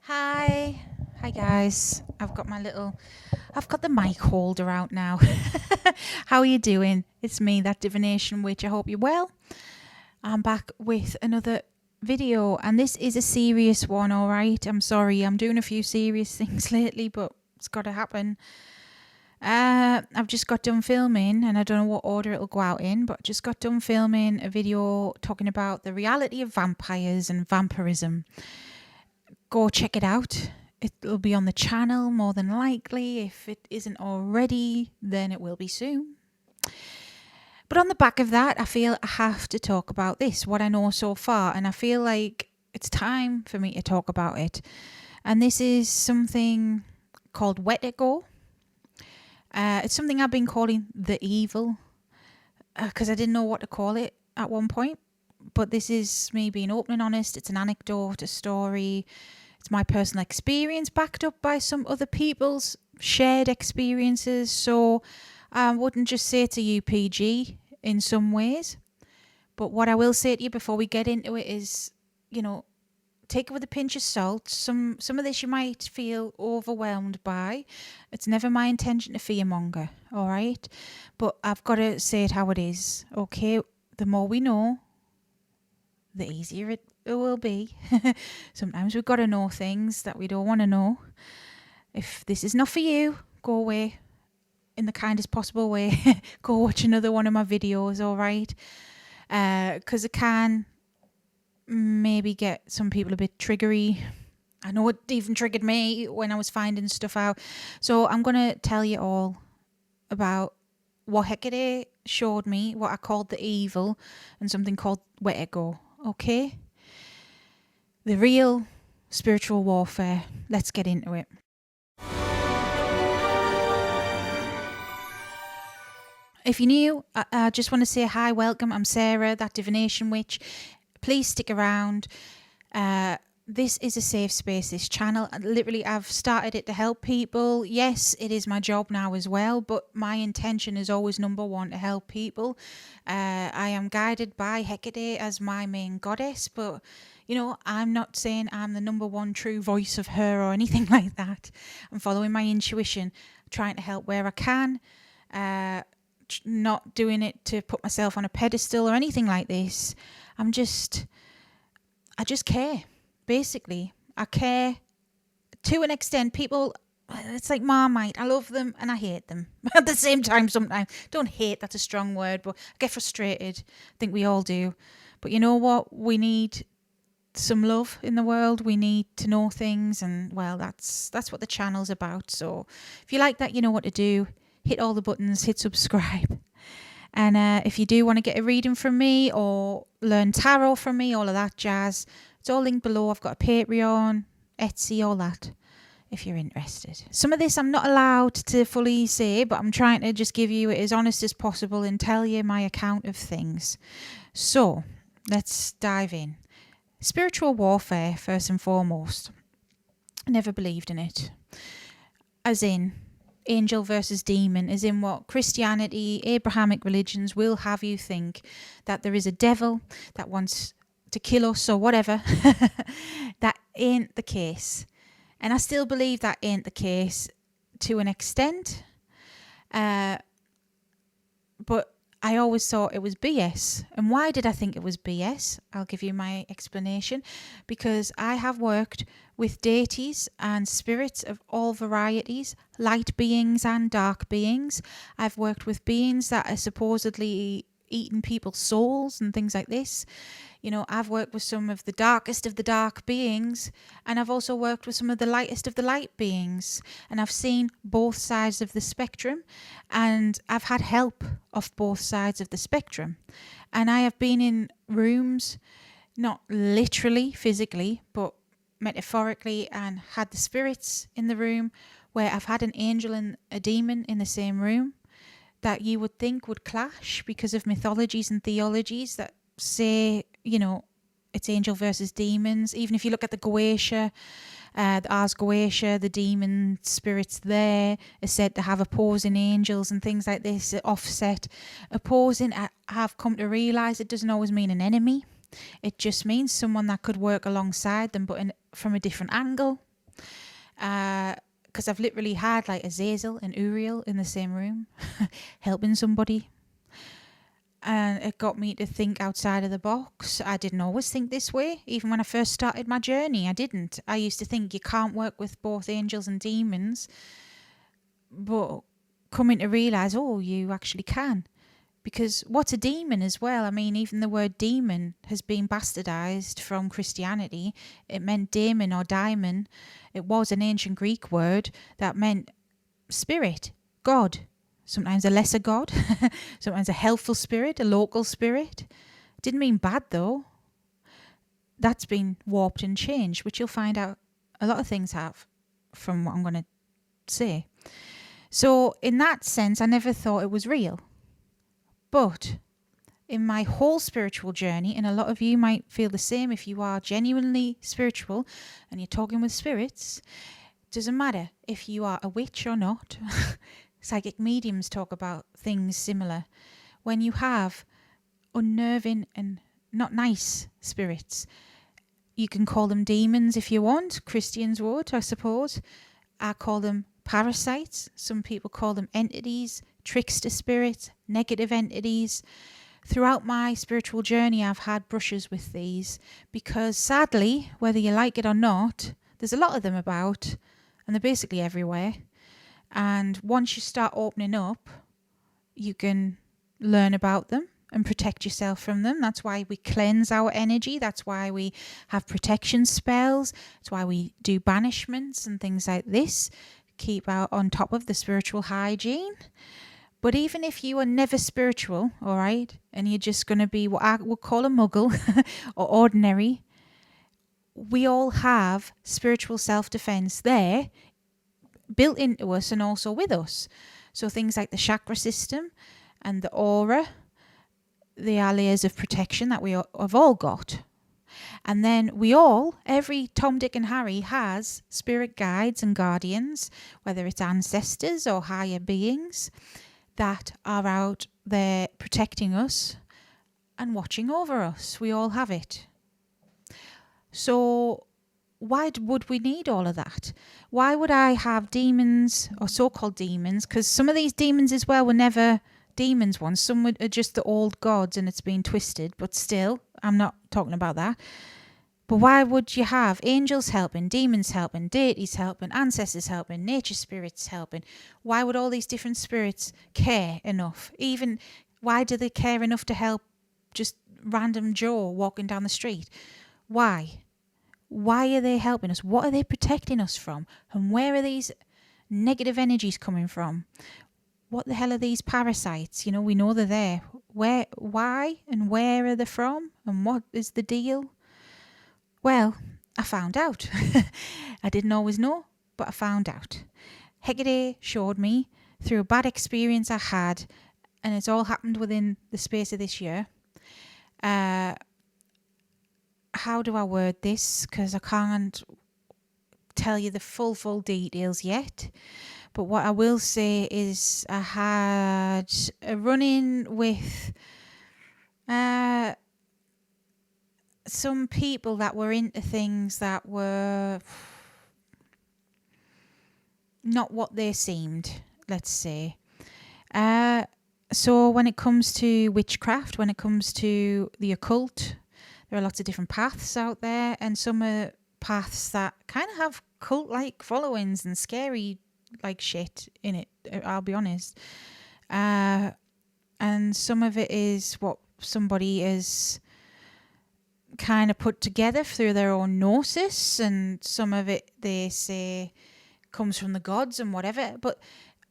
Hi guys. I've got the mic holder out now. How are you doing? It's me, that divination witch. I hope you're well. I'm back with another video, and this is a serious one, all right? I'm sorry, I'm doing a few serious things lately, but it's got to happen. I've just got done filming, and I don't know what order it'll go out in, but just got done filming a video talking about the reality of vampires and vampirism. Go check it out. It'll be on the channel more than likely. If it isn't already, then it will be soon. But on the back of that, I feel I have to talk about this, what I know so far, and I feel like it's time for me to talk about it. And this is something called Wetiko. It's something I've been calling the evil because I didn't know what to call it at one point. But this is me being open and honest. It's an anecdote, a story. It's my personal experience backed up by some other people's shared experiences. So I wouldn't just say it's a UPG in some ways. But what I will say to you before we get into it is, take it with a pinch of salt. Some of this you might feel overwhelmed by. It's never my intention to fearmonger, all right? But I've got to say it how it is, okay? The more we know, the easier it will be. Sometimes we've got to know things that we don't want to know. If this is not for you, go away in the kindest possible way. Go watch another one of my videos, all right? Because it can maybe get some people a bit triggery. I know it even triggered me when I was finding stuff out. So I'm going to tell you all about what Hecate showed me, what I called the evil, and something called Wetiko. Okay? The real spiritual warfare. Let's get into it. If you're new, I just want to say hi, welcome. I'm Sarah, that divination witch. Please stick around. This is a safe space, this channel. Literally, I've started it to help people. Yes, it is my job now as well, but my intention is always number one, to help people. I am guided by Hecate as my main goddess, but I'm not saying I'm the number one true voice of her or anything like that. I'm following my intuition, trying to help where I can, not doing it to put myself on a pedestal or anything like this. I just care. Basically, I care to an extent. People, it's like Marmite. I love them and I hate them at the same time sometimes. Don't hate, that's a strong word, but I get frustrated. I think we all do. But you know what? We need some love in the world. We need to know things, and well, that's what the channel's about. So if you like that, you know what to do. Hit all the buttons, hit subscribe. And if you do want to get a reading from me or learn tarot from me, all of that jazz, it's all linked below. I've got a Patreon, Etsy, all that, if you're interested. Some of this I'm not allowed to fully say, but I'm trying to just give you it as honest as possible and tell you my account of things. So let's dive in. Spiritual warfare, first and foremost. I never believed in it. As in angel versus demon, as in what Christianity, Abrahamic religions will have you think, that there is a devil that wants to kill us or whatever. That ain't the case. And I still believe that ain't the case to an extent. But I always thought it was BS. And why did I think it was BS? I'll give you my explanation. Because I have worked with deities and spirits of all varieties, light beings and dark beings. I've worked with beings that are supposedly eating people's souls and things like this. I've worked with some of the darkest of the dark beings, and I've also worked with some of the lightest of the light beings, and I've seen both sides of the spectrum, and I've had help of both sides of the spectrum. And I have been in rooms, not literally physically, but metaphorically, and had the spirits in the room, where I've had an angel and a demon in the same room that you would think would clash because of mythologies and theologies that say, it's angel versus demons. Even if you look at the Goetia, the Ars Goetia, the demon spirits there are said to have opposing angels and things like this, offset. Opposing, I have come to realise it doesn't always mean an enemy. It just means someone that could work alongside them, but from a different angle. Because I've literally had like Azazel and Uriel in the same room helping somebody. And it got me to think outside of the box. I didn't always think this way. Even when I first started my journey, I didn't. I used to think you can't work with both angels and demons. But coming to realise, oh, you actually can. Because what's a demon as well? I mean, even the word demon has been bastardised from Christianity. It meant daemon or daimon. It was an ancient Greek word that meant spirit, God. Sometimes a lesser God, sometimes a helpful spirit, a local spirit. Didn't mean bad though. That's been warped and changed, which you'll find out a lot of things have from what I'm going to say. So in that sense, I never thought it was real. But in my whole spiritual journey, and a lot of you might feel the same if you are genuinely spiritual and you're talking with spirits, it doesn't matter if you are a witch or not. Psychic mediums talk about things similar. When you have unnerving and not nice spirits, you can call them demons if you want. Christians would, I suppose. I call them parasites. Some people call them entities, trickster spirits, negative entities. Throughout my spiritual journey, I've had brushes with these because sadly, whether you like it or not, there's a lot of them about and they're basically everywhere. And once you start opening up, you can learn about them and protect yourself from them. That's why we cleanse our energy. That's why we have protection spells. That's why we do banishments and things like this. Keep out on top of the spiritual hygiene. But even if you are never spiritual, all right, and you're just going to be what I would call a muggle or ordinary, we all have spiritual self-defense there built into us and also with us. So things like the chakra system and the aura, they are layers of protection that we have all got. And then we all, every Tom, Dick and Harry has spirit guides and guardians, whether it's ancestors or higher beings that are out there protecting us and watching over us. We all have it. So why would we need all of that? Why would I have demons or so-called demons? Because some of these demons as well were never demons once. Some are just the old gods and it's been twisted. But still, I'm not talking about that. But why would you have angels helping, demons helping, deities helping, ancestors helping, nature spirits helping? Why would all these different spirits care enough? Even why do they care enough to help just random Joe walking down the street? Why? Why are they helping us? What are they protecting us from? And where are these negative energies coming from? What the hell are these parasites? You know, we know they're there. Where, why and where are they from? And what is the deal? Well, I found out. I didn't always know, but I found out. Hecate showed me through a bad experience I had, and it's all happened within the space of this year. How do I word this? Because I can't tell you the full details yet. But what I will say is I had a run-in with some people that were into things that were not what they seemed, let's say. So when it comes to witchcraft, when it comes to the occult, there are lots of different paths out there, and some are paths that kind of have cult-like followings and scary like shit in it, I'll be honest. And some of it is what somebody is kind of put together through their own gnosis, and some of it they say comes from the gods and whatever. But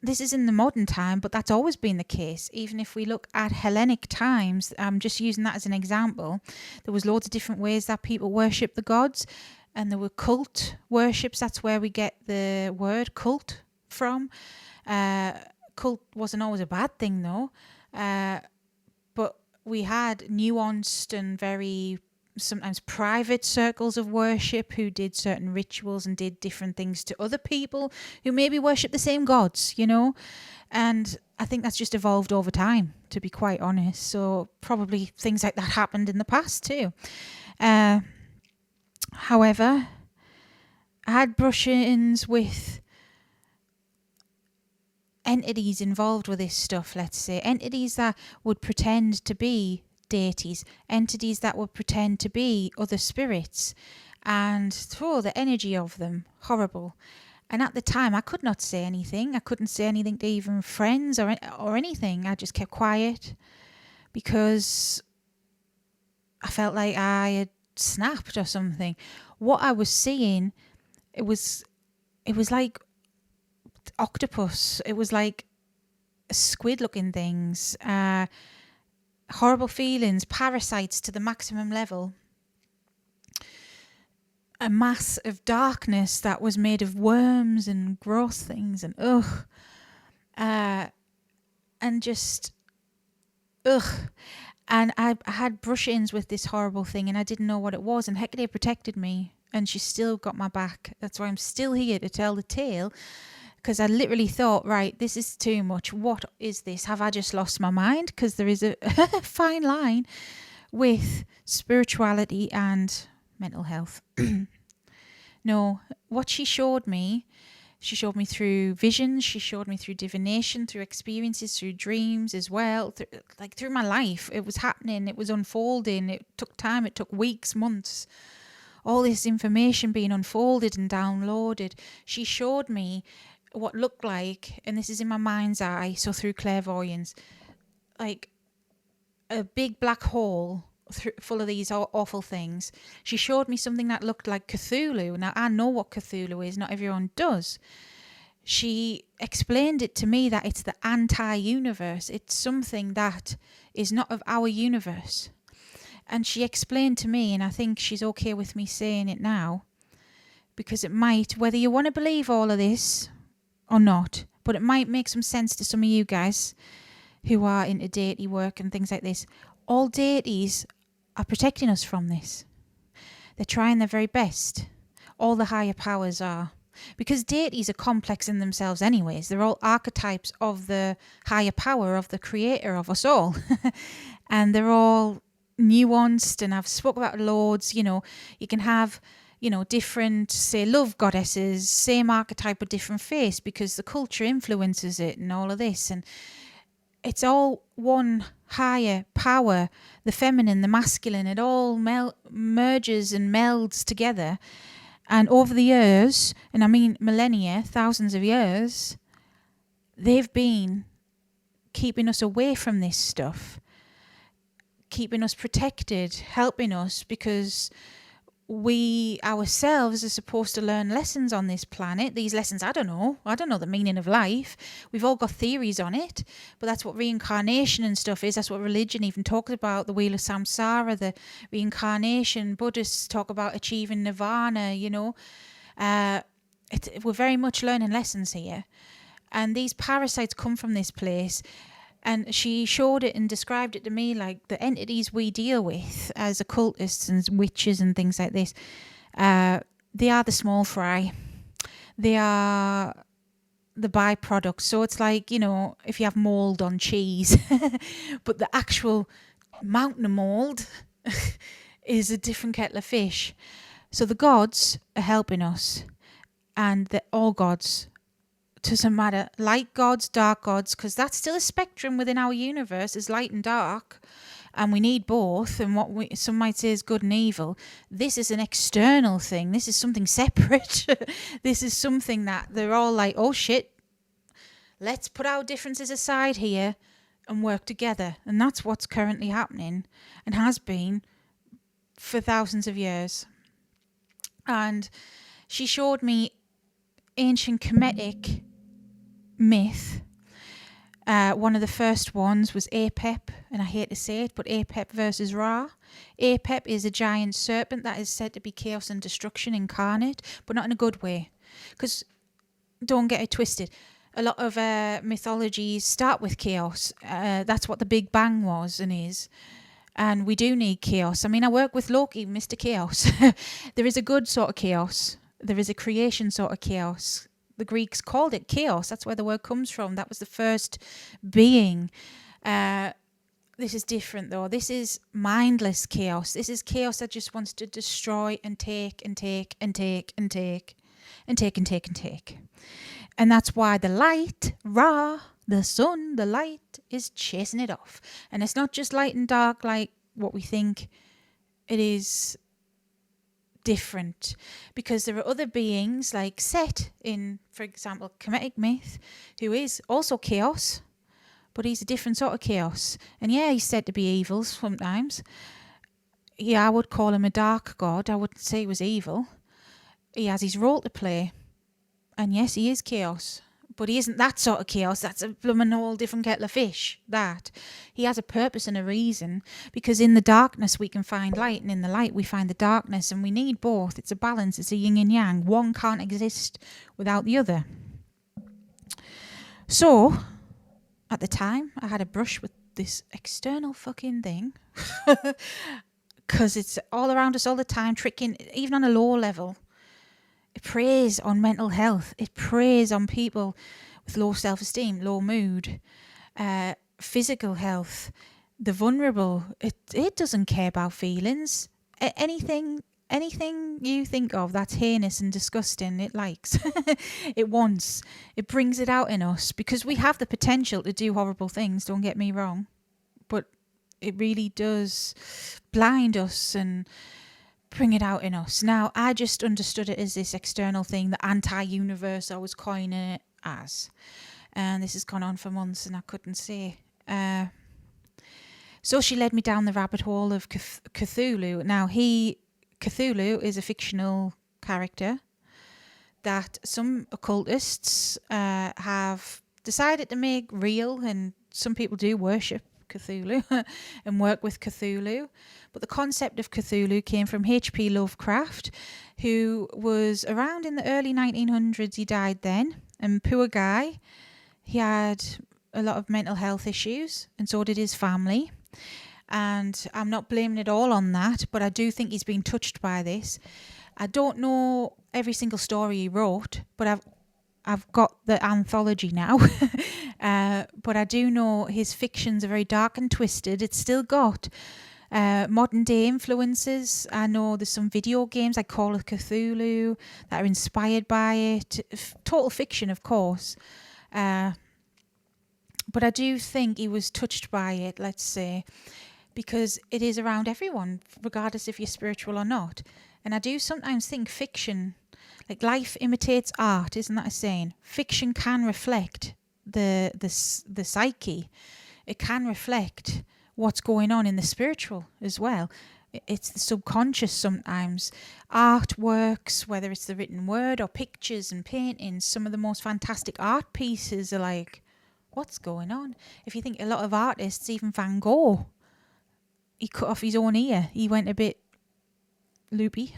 this is in the modern time, but that's always been the case. Even if we look at Hellenic times, I'm just using that as an example. There was loads of different ways that people worship the gods, and there were cult worships. That's where we get the word cult from. Cult wasn't always a bad thing though, but we had nuanced and very sometimes private circles of worship who did certain rituals and did different things to other people who maybe worship the same gods, you know. And I think that's just evolved over time, to be quite honest. So probably things like that happened in the past too. However, I had brush-ins with entities involved with this stuff, let's say. Entities that would pretend to be deities. Entities that would pretend to be other spirits. And throw the energy of them. Horrible. And at the time, I could not say anything. I couldn't say anything to even friends or anything. I just kept quiet because I felt like I had snapped or something. What I was seeing, it was like octopus. It was like squid-looking things. Horrible feelings, parasites to the maximum level. A mass of darkness that was made of worms and gross things and and just and I had brush-ins with this horrible thing and I didn't know what it was, and Hecate protected me and she still got my back. That's why I'm still here to tell the tale, because I literally thought, right, this is too much. What is this? Have I just lost my mind? Because there is a fine line with spirituality and mental health. No, what she showed me through visions, she showed me through divination, through experiences, through dreams as well, through my life. It was happening, it was unfolding, it took time, it took weeks, months. All this information being unfolded and downloaded. She showed me what looked like, and this is in my mind's eye, so through clairvoyance, like a big black hole full of these awful things. She showed me something that looked like Cthulhu. Now, I know what Cthulhu is, not everyone does. She explained it to me that it's the anti-universe. It's something that is not of our universe. And she explained to me, and I think she's okay with me saying it now, because it might, whether you want to believe all of this or not, but it might make some sense to some of you guys who are into deity work and things like this. All deities are protecting us from this. They're trying their very best. All the higher powers are. Because deities are complex in themselves anyways. They're all archetypes of the higher power, of the creator of us all. And they're all nuanced, and I've spoke about loads. You can have, different, say, love goddesses, same archetype but different face, because the culture influences it and all of this. And it's all one higher power, the feminine, the masculine. It all merges and melds together. And over the years, and I mean millennia, thousands of years, they've been keeping us away from this stuff, keeping us protected, helping us, because we ourselves are supposed to learn lessons on this planet. These lessons, I don't know the meaning of life. We've all got theories on it, but that's what reincarnation and stuff is. That's what religion even talks about, the wheel of samsara, the reincarnation. Buddhists talk about achieving nirvana. We're very much learning lessons here, and these parasites come from this place. And she showed it and described it to me like the entities we deal with as occultists and witches and things like this. They are the small fry. They are the byproduct. So it's like, if you have mold on cheese, but the actual mountain of mold is a different kettle of fish. So the gods are helping us, and all gods. Doesn't matter, light gods, dark gods, because that's still a spectrum within our universe, is light and dark, and we need both. And what some might say is good and evil, this is an external thing. This is something separate. This is something that they're all like, oh shit, let's put our differences aside here and work together. And that's what's currently happening and has been for thousands of years. And she showed me ancient Kemetic myth. One of the first ones was Apep, and I hate to say it, but Apep versus Ra. Apep is a giant serpent that is said to be chaos and destruction incarnate, but not in a good way. Because, don't get it twisted, a lot of mythologies start with chaos. That's what the Big Bang was and is. And we do need chaos. I mean, I work with Loki, Mr. Chaos. There is a good sort of chaos. There is a creation sort of chaos. The Greeks called it chaos. That's where the word comes from. That was the first being. This is different, though. This is mindless chaos. This is chaos that just wants to destroy and take and take and take and take. and take and take and take. And that's why the light, Ra, the sun, the light, is chasing it off. And it's not just light and dark like what we think. It is different, because there are other beings like Set in, for example, Kemetic myth, who is also chaos, but he's a different sort of chaos. And yeah, he's said to be evil sometimes. Yeah, I would call him a dark god. I wouldn't say he was evil. He has his role to play. And yes, he is chaos, but he isn't that sort of chaos. That's a blooming whole different kettle of fish. That he has a purpose and a reason, because in the darkness we can find light, and in the light we find the darkness, and we need both. It's a balance. It's a yin and yang. One can't exist without the other. So, at the time, I had a brush with this external fucking thing, because it's all around us all the time, tricking, even on a low level. It preys on mental health. It preys on people with low self-esteem, low mood, physical health, the vulnerable. It doesn't care about feelings. Anything you think of that's heinous and disgusting, it likes. It wants. It brings it out in us, because we have the potential to do horrible things, don't get me wrong. But it really does blind us and bring it out in us. Now, I just understood it as this external thing, the anti-universe I was coining it as. And this has gone on for months and I couldn't say. So she led me down the rabbit hole of Cthulhu. Now, Cthulhu is a fictional character that some occultists have decided to make real, and some people do worship Cthulhu and work with Cthulhu. But the concept of Cthulhu came from H.P. Lovecraft, who was around in the early 1900s. He died then, and poor guy, he had a lot of mental health issues, and so did his family. And I'm not blaming it all on that, but I do think he's been touched by this. I don't know every single story he wrote, but I've got the anthology now. But I do know his fictions are very dark and twisted. It's still got modern day influences. I know there's some video games like Call of Cthulhu that are inspired by it. Total fiction, of course. But I do think he was touched by it, let's say, because it is around everyone, regardless if you're spiritual or not. And I do sometimes think fiction, like life imitates art, isn't that a saying? Fiction can reflect the psyche. It can reflect what's going on in the spiritual as well. It's the subconscious sometimes. Artworks, whether it's the written word or pictures and paintings, some of the most fantastic art pieces are like, what's going on? If you think a lot of artists, even Van Gogh, he cut off his own ear. He went a bit loopy.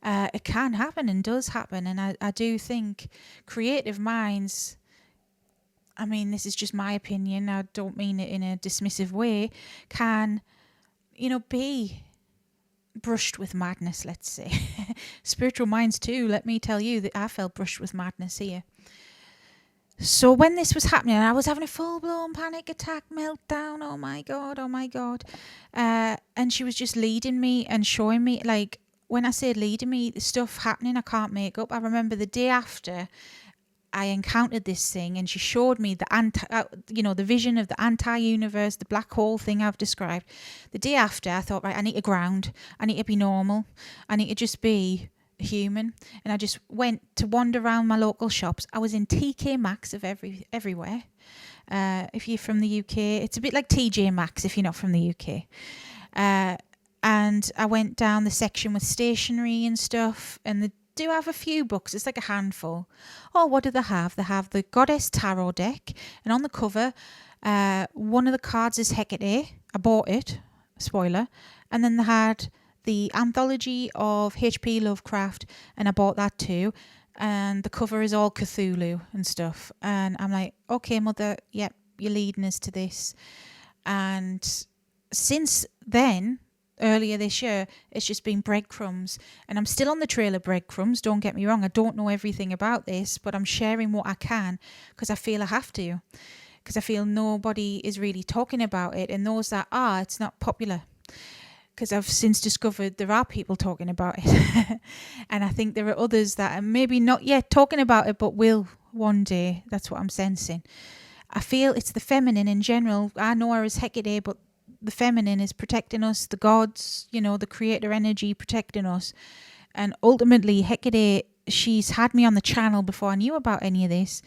It can happen and does happen. And I do think creative minds, I mean, this is just my opinion, I don't mean it in a dismissive way, can, be brushed with madness, let's say. Spiritual minds too, let me tell you that I felt brushed with madness here. So when this was happening, I was having a full-blown panic attack, meltdown, oh my God. And she was just leading me and showing me, like, when I say leading me, the stuff happening I can't make up. I remember the day after I encountered this thing, and she showed me the vision of the anti-universe, the black hole thing I've described. The day after, I thought, right, I need to ground. I need to be normal. I need to just be human. And I just went to wander around my local shops. I was in TK Maxx of everywhere. If you're from the UK, it's a bit like TJ Maxx if you're not from the UK. And I went down the section with stationery and stuff, and they do have a few books. It's like a handful. Oh, what do they have? They have the Goddess Tarot deck, and on the cover, one of the cards is Hecate. I bought it, spoiler. And then they had the anthology of H.P. Lovecraft, and I bought that too. And the cover is all Cthulhu and stuff. And I'm like, okay, mother, yep, you're leading us to this. And since then, earlier this year, it's just been breadcrumbs. And I'm still on the trail of breadcrumbs, don't get me wrong. I don't know everything about this, but I'm sharing what I can because I feel I have to. Because I feel nobody is really talking about it. And those that are, it's not popular. because I've since discovered there are people talking about it. And I think there are others that are maybe not yet talking about it, but will one day. That's what I'm sensing. I feel it's the feminine in general. I know her as Hecate, but the feminine is protecting us, the gods, the creator energy protecting us. And ultimately, Hecate, she's had me on the channel before I knew about any of this.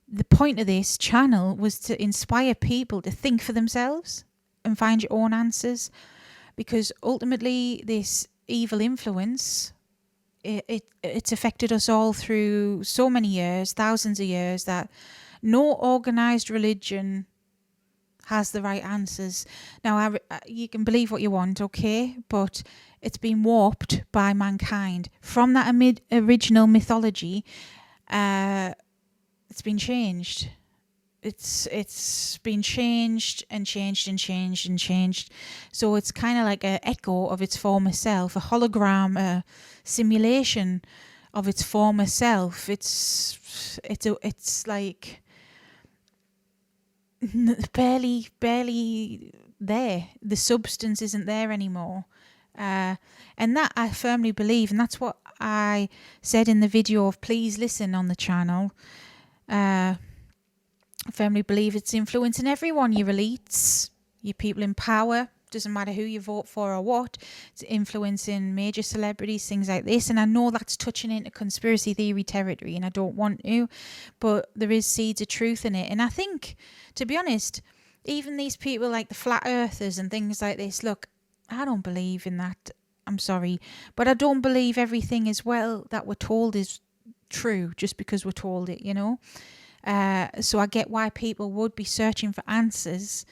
The point of this channel was to inspire people to think for themselves and find your own answers. Because ultimately, this evil influence, it's affected us all through so many years, thousands of years, that no organised religion has the right answers. Now, you can believe what you want, okay? But it's been warped by mankind. From that original mythology, it's been changed. It's been changed and changed and changed and changed. So it's kind of like an echo of its former self, a hologram, a simulation of its former self. It's like barely there. The substance isn't there anymore. And that I firmly believe, and that's what I said in the video of Please Listen on the channel. I firmly believe it's influencing everyone, your elites, your people in power. Doesn't matter who you vote for or what. It's influencing major celebrities, things like this. And I know that's touching into conspiracy theory territory, and I don't want to, but there is seeds of truth in it. And I think, to be honest, even these people like the flat earthers and things like this, look, I don't believe in that. I'm sorry. But I don't believe everything as well that we're told is true just because we're told it, So I get why people would be searching for answers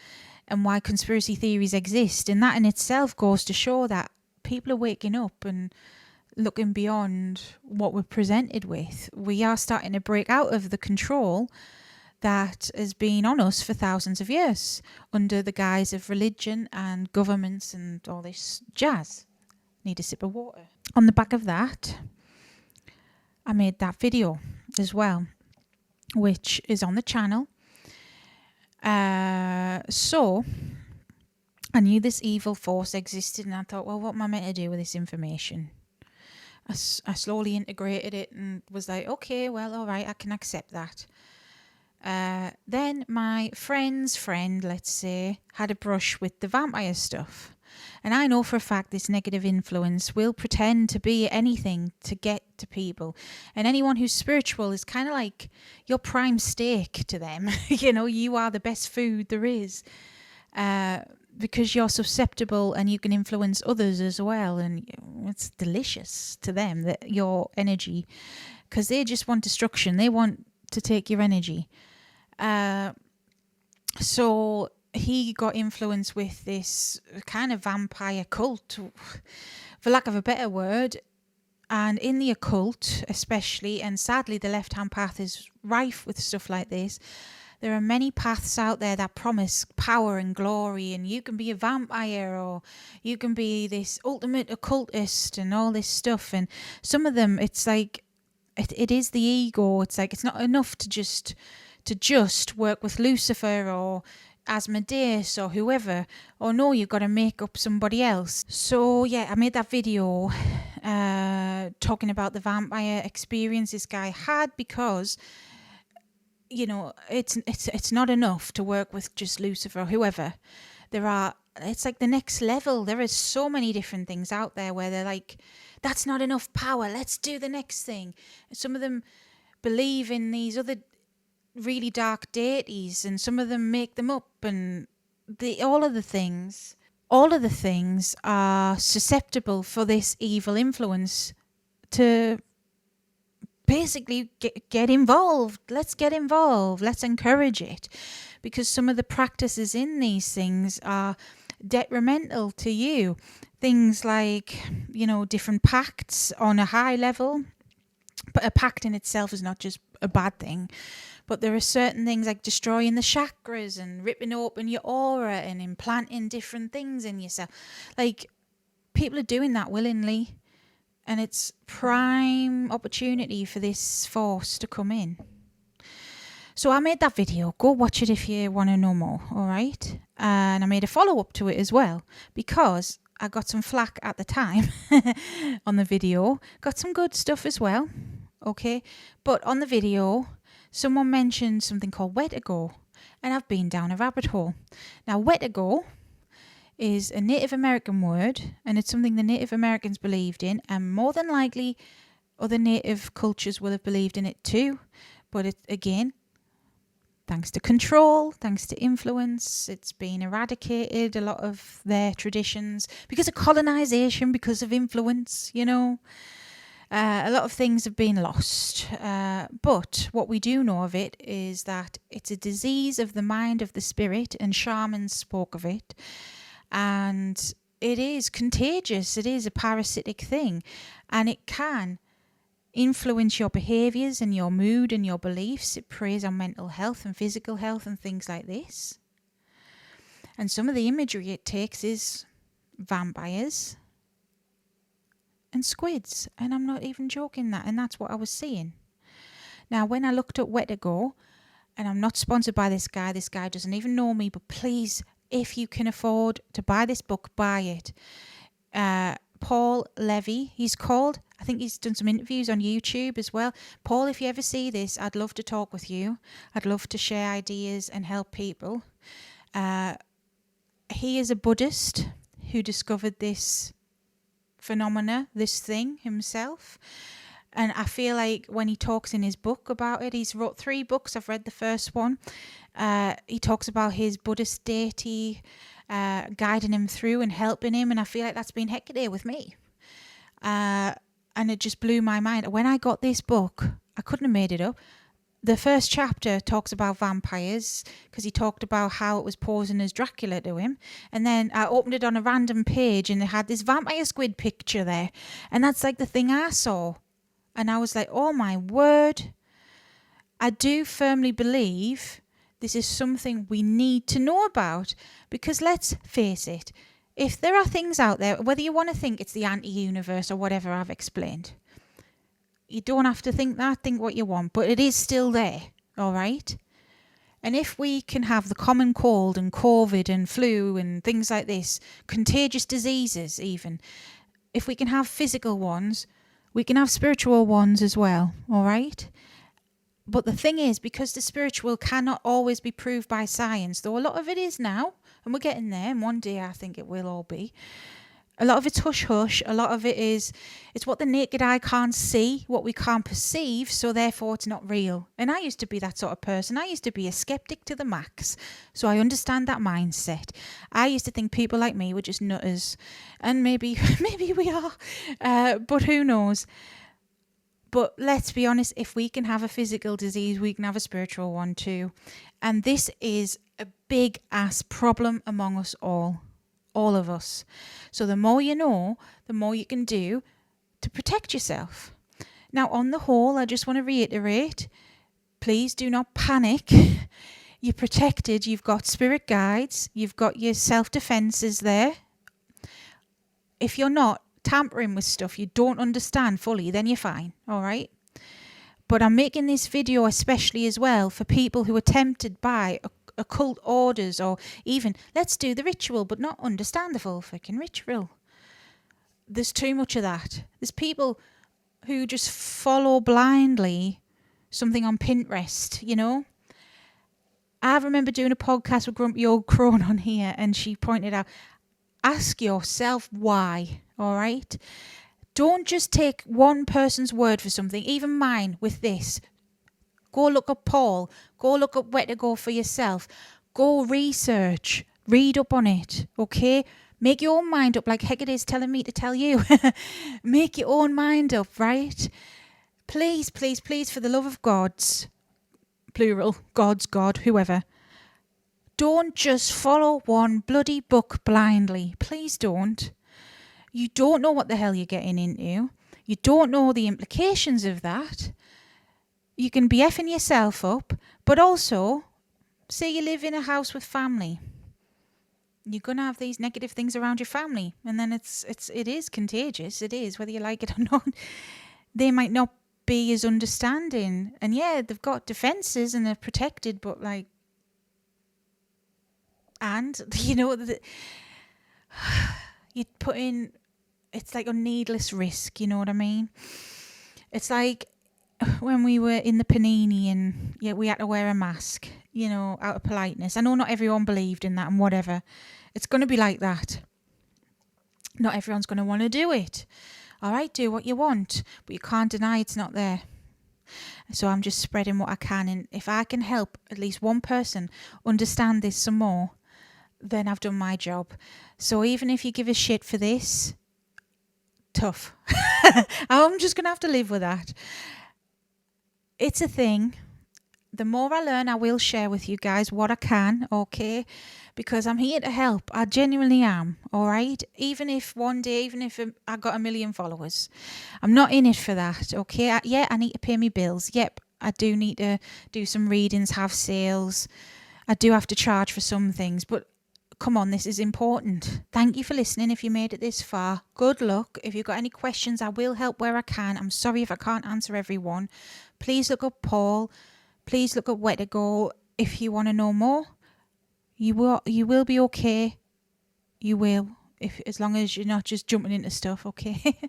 and why conspiracy theories exist. And that in itself goes to show that people are waking up and looking beyond what we're presented with. We are starting to break out of the control that has been on us for thousands of years under the guise of religion and governments and all this jazz. Need a sip of water. On the back of that, I made that video as well, which is on the channel. So I knew this evil force existed, and I thought, well, what am I meant to do with this information? I slowly integrated it and was like, okay, well, all right, I can accept that. Then my friend's friend, let's say, had a brush with the vampire stuff. And I know for a fact this negative influence will pretend to be anything to get to people. And anyone who's spiritual is kind of like your prime steak to them. You are the best food there is. Because you're susceptible and you can influence others as well. And it's delicious to them, that your energy. Because they just want destruction. They want to take your energy. So he got influence with this kind of vampire cult, for lack of a better word. And in the occult especially, and sadly the left-hand path is rife with stuff like this, there are many paths out there that promise power and glory, and you can be a vampire or you can be this ultimate occultist and all this stuff. And some of them, it's like, it is the ego. It's like, it's not enough to just work with Lucifer or Asmodeus or whoever. Oh no, you've got to make up somebody else. So yeah, I made that video talking about the vampire experience this guy had, because it's not enough to work with just Lucifer or whoever. It's like the next level. There is so many different things out there where they're like, that's not enough power, let's do the next thing. Some of them believe in these other really dark deities, and some of them make them up, and all of the things are susceptible for this evil influence to basically get involved. Let's get involved, let's encourage it, because some of the practices in these things are detrimental to you. Things like, different pacts on a high level. But a pact in itself is not just a bad thing. But there are certain things like destroying the chakras and ripping open your aura and implanting different things in yourself. Like, people are doing that willingly. And it's prime opportunity for this force to come in. So I made that video. Go watch it if you want to know more, all right? And I made a follow-up to it as well, because I got some flack at the time on the video. Got some good stuff as well. Okay. But on the video, someone mentioned something called Wetiko. And I've been down a rabbit hole. Now, Wetiko is a Native American word, and it's something the Native Americans believed in, and more than likely other Native cultures will have believed in it too. But it, again, thanks to control, thanks to influence, it's been eradicated, a lot of their traditions, because of colonization, because of influence, you know. A lot of things have been lost. But what we do know of it is that it's a disease of the mind, of the spirit, and shamans spoke of it. And it is contagious. It is a parasitic thing. And it can influence your behaviours and your mood and your beliefs. It preys on mental health and physical health and things like this. And some of the imagery it takes is vampires and squids, and I'm not even joking that, and that's what I was seeing. Now, when I looked at Wetiko, and I'm not sponsored by this guy doesn't even know me, but please, if you can afford to buy this book, buy it. Paul Levy, he's called. I think he's done some interviews on YouTube as well. Paul, if you ever see this, I'd love to talk with you. I'd love to share ideas and help people. He is a Buddhist who discovered this phenomena, this thing himself, and I feel like when he talks in his book about it, he's wrote 3 books. I've read the first one. He talks about his Buddhist deity guiding him through and helping him, and I feel like that's been Hecate with me, and it just blew my mind. When I got this book, I couldn't have made it up. The first chapter talks about vampires, because he talked about how it was posing as Dracula to him. And then I opened it on a random page and it had this vampire squid picture there. And that's like the thing I saw. And I was like, oh my word. I do firmly believe this is something we need to know about. Because let's face it, if there are things out there, whether you want to think it's the anti-universe or whatever I've explained, you don't have to think that, think what you want, but it is still there, all right? And if we can have the common cold and COVID and flu and things like this, contagious diseases even, if we can have physical ones, we can have spiritual ones as well, all right? But the thing is, because the spiritual cannot always be proved by science, though a lot of it is now, and we're getting there, and one day I think it will all be, a lot of it's hush-hush. A lot of it is, it's what the naked eye can't see, what we can't perceive, so therefore it's not real. And I used to be that sort of person. I used to be a skeptic to the max, so I understand that mindset. I used to think people like me were just nutters, and maybe we are, but who knows. But let's be honest, if we can have a physical disease, we can have a spiritual one too. And this is a big-ass problem among us all of us. So the more you know, the more you can do to protect yourself. Now, on the whole, I just want to reiterate, please do not panic. You're protected. You've got spirit guides. You've got your self-defenses there. If you're not tampering with stuff you don't understand fully, then you're fine, all right? But I'm making this video especially as well for people who are tempted by occult orders, or even let's do the ritual but not understand the full freaking ritual. There's too much of that. There's people who just follow blindly something on Pinterest, you know. I remember doing a podcast with Grumpy Old Crone on here, and she pointed out, ask yourself why, all right? Don't just take one person's word for something, even mine with this. Go look up Paul. Go look up Wetiko for yourself. Go research. Read up on it, okay? Make your own mind up like Hecate is telling me to tell you. Make your own mind up, right? Please, please, please, for the love of gods, plural, gods, God, whoever, don't just follow one bloody book blindly. Please don't. You don't know what the hell you're getting into. You don't know the implications of that. You can be effing yourself up, but also, say you live in a house with family. You're going to have these negative things around your family, and then it is contagious. It is, whether you like it or not. They might not be as understanding, and yeah, they've got defenses and they're protected, but like, and you know, you put in, it's like a needless risk, you know what I mean? It's like when we were in the panini and we had to wear a mask, you know, out of politeness. I know not everyone believed in that and whatever. It's going to be like that. Not everyone's going to want to do it. All right, do what you want, but you can't deny it's not there. So I'm just spreading what I can, and if I can help at least one person understand this some more, then I've done my job. So even if you give a shit for this, tough. I'm just going to have to live with that. It's a thing. The more I learn, I will share with you guys what I can, okay? Because I'm here to help. I genuinely am, all right? Even if one day, even if I got 1 million followers, I'm not in it for that, okay? I need to pay me bills. Yep, I do need to do some readings, have sales. I do have to charge for some things, but come on, this is important. Thank you for listening if you made it this far. Good luck. If you've got any questions, I will help where I can. I'm sorry if I can't answer everyone. Please look up Paul. Please look up Wetiko if you want to know more. You will be okay. You will, as long as you're not just jumping into stuff, okay?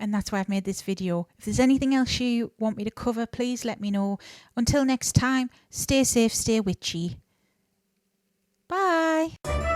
And that's why I've made this video. If there's anything else you want me to cover, please let me know. Until next time, stay safe, stay witchy. Bye.